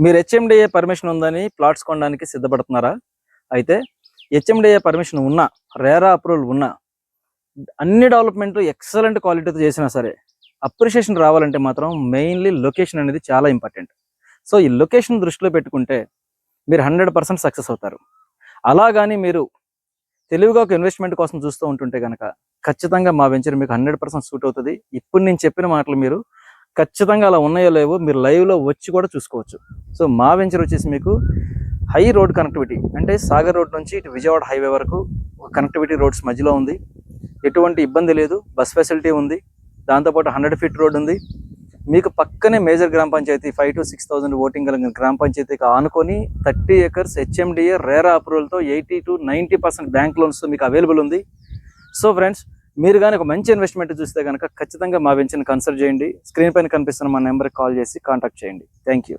మీరు HMDA permission ఉందని plots కొనడానికి సిద్ధపడుతున్నారా? అయితే హెచ్ఎండిఏ పర్మిషన్ ఉన్నా, రేరా అప్రూవల్ ఉన్నా, అన్ని డెవలప్మెంట్ ఎక్సలెంట్ క్వాలిటీతో చేసినా సరే అప్రిషియేషన్ రావాలంటే మాత్రం మెయిన్లీ లొకేషన్ అనేది చాలా ఇంపార్టెంట్. సో ఈ లొకేషన్ దృష్టిలో పెట్టుకుంటే మీరు 100% సక్సెస్ అవుతారు. అలాగని మీరు తెలివిగా ఒక ఇన్వెస్ట్మెంట్ కోసం చూస్తూ ఉంటుంటే కనుక ఖచ్చితంగా మా వెంచర్ మీకు 100% సూట్ అవుతుంది. ఇప్పుడు నేను చెప్పిన మాటలు మీరు ఖచ్చితంగా అలా ఉన్నాయో లేవో మీరు లైవ్లో వచ్చి కూడా చూసుకోవచ్చు. సో మా వెంచర్ వచ్చేసి మీకు హై రోడ్ కనెక్టివిటీ, అంటే సాగర్ రోడ్ నుంచి ఇటు విజయవాడ హైవే వరకు కనెక్టివిటీ రోడ్స్ మధ్యలో ఉంది. ఎటువంటి ఇబ్బంది లేదు, బస్ ఫెసిలిటీ ఉంది, దాంతోపాటు 100 ఫీట్ రోడ్ ఉంది. మీకు పక్కనే మేజర్ గ్రామ పంచాయతీ 5,000 to 6,000 ఓటింగ్ కలిగిన గ్రామ పంచాయతీకి ఆనుకొని 30 acres హెచ్ఎండిఏ రేరా అప్రూవల్తో 80 to 90% బ్యాంక్ లోన్స్ మీకు అవైలబుల్ ఉంది. సో ఫ్రెండ్స్, మీరు కానీ ఒక మంచి ఇన్వెస్ట్మెంట్ చూస్తే కనుక ఖచ్చితంగా మా వెంచర్ని కన్సల్ట్ చేయండి. స్క్రీన్ పైన కనిపిస్తున్న మా నెంబర్కి కాల్ చేసి కాంటాక్ట్ చేయండి. Thank you.